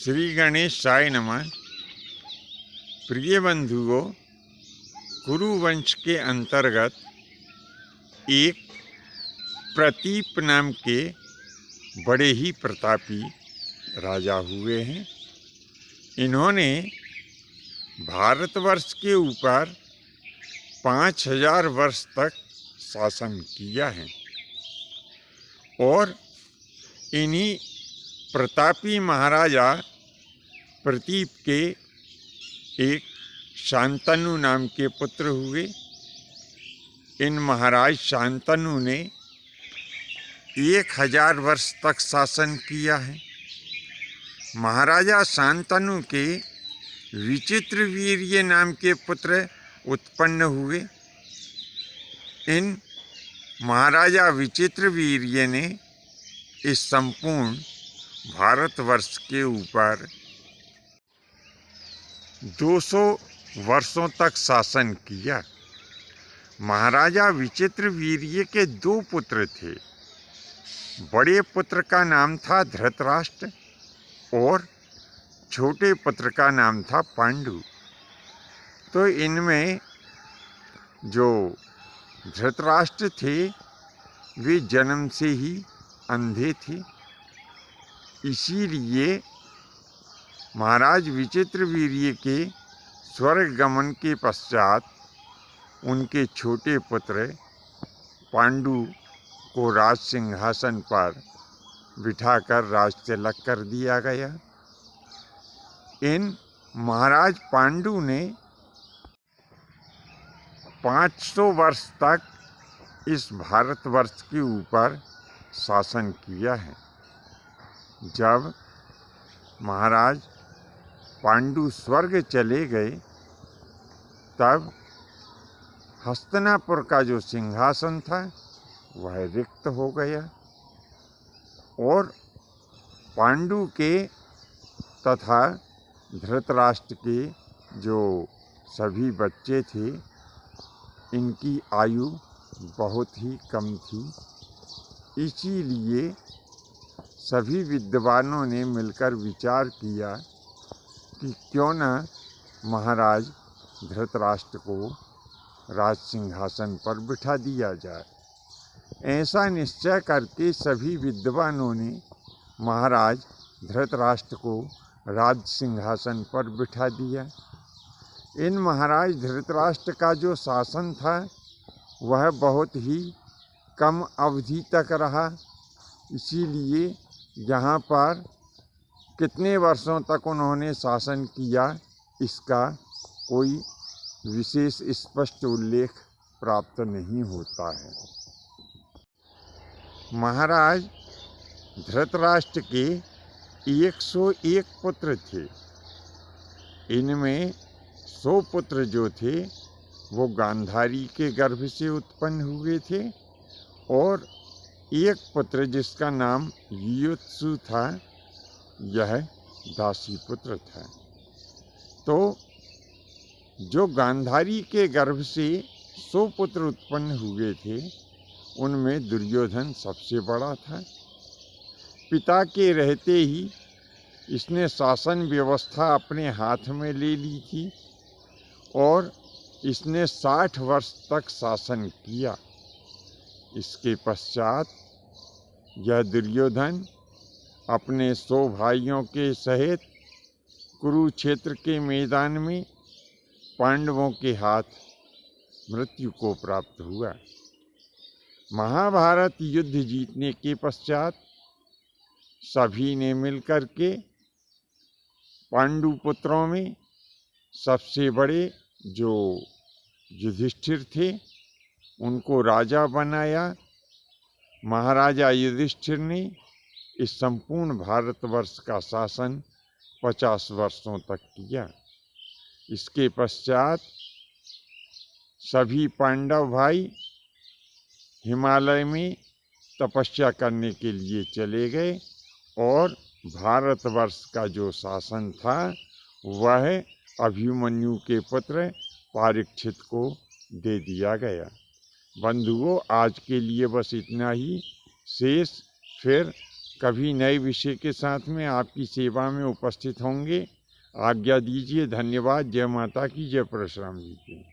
श्री गणेशाय नमः। प्रिय बंधुओं, कुरुवंश के अंतर्गत एक प्रतीप नाम के बड़े ही प्रतापी राजा हुए हैं। इन्होंने भारतवर्ष के ऊपर 5000 वर्ष तक शासन किया है और इन्हीं प्रतापी महाराजा प्रतीप के एक शांतनु नाम के पुत्र हुए। इन महाराज शांतनु ने 1000 वर्ष तक शासन किया है। महाराजा शांतनु के विचित्रवीर्य नाम के पुत्र उत्पन्न हुए। इन महाराजा विचित्रवीर्य ने इस संपूर्ण भारतवर्ष के ऊपर 200 वर्षों तक शासन किया। महाराजा विचित्रवीर्य के 2 पुत्र थे। बड़े पुत्र का नाम था धृतराष्ट्र और छोटे पुत्र का नाम था पांडु। तो इनमें जो धृतराष्ट्र थे वे जन्म से ही अंधे थे। इसीलिए महाराज विचित्रवीर्य के स्वर्ग गमन के पश्चात उनके छोटे पुत्र पांडु को राज सिंहासन पर बिठाकर राज तिलक कर दिया गया। इन महाराज पांडु ने 500 वर्ष तक इस भारतवर्ष के ऊपर शासन किया है। जब महाराज पांडु स्वर्ग चले गए तब हस्तिनापुर का जो सिंहासन था वह रिक्त हो गया और पांडु के तथा धृतराष्ट्र के जो सभी बच्चे थे इनकी आयु बहुत ही कम थी। इसीलिए सभी विद्वानों ने मिलकर विचार किया कि क्यों न महाराज धृतराष्ट्र को राज सिंहासन पर बिठा दिया जाए। ऐसा निश्चय करके सभी विद्वानों ने महाराज धृतराष्ट्र को राज सिंहासन पर बिठा दिया। इन महाराज धृतराष्ट्र का जो शासन था वह बहुत ही कम अवधि तक रहा। इसीलिए यहाँ पर कितने वर्षों तक उन्होंने शासन किया इसका कोई विशेष स्पष्ट उल्लेख प्राप्त नहीं होता है। महाराज धृतराष्ट्र के 101 पुत्र थे। इनमें 100 पुत्र जो थे वो गांधारी के गर्भ से उत्पन्न हुए थे और एक पुत्र जिसका नाम युयुत्सु था यह दासी पुत्र था। तो जो गांधारी के गर्भ से 100 पुत्र उत्पन्न हुए थे उनमें दुर्योधन सबसे बड़ा था। पिता के रहते ही इसने शासन व्यवस्था अपने हाथ में ले ली थी और इसने 60 वर्ष तक शासन किया। इसके पश्चात यह दुर्योधन अपने 100 भाइयों के सहित कुरुक्षेत्र के मैदान में पांडवों के हाथ मृत्यु को प्राप्त हुआ। महाभारत युद्ध जीतने के पश्चात सभी ने मिलकर के पांडु पुत्रों में सबसे बड़े जो युधिष्ठिर थे उनको राजा बनाया। महाराजा युधिष्ठिर ने इस संपूर्ण भारतवर्ष का शासन 50 वर्षों तक किया। इसके पश्चात सभी पांडव भाई हिमालय में तपस्या करने के लिए चले गए और भारतवर्ष का जो शासन था वह अभिमन्यु के पुत्र परीक्षित को दे दिया गया। बंधुओं, आज के लिए बस इतना ही। शेष फिर कभी नए विषय के साथ में आपकी सेवा में उपस्थित होंगे। आज्ञा दीजिए। धन्यवाद। जय माता की, जय परशुराम जी की।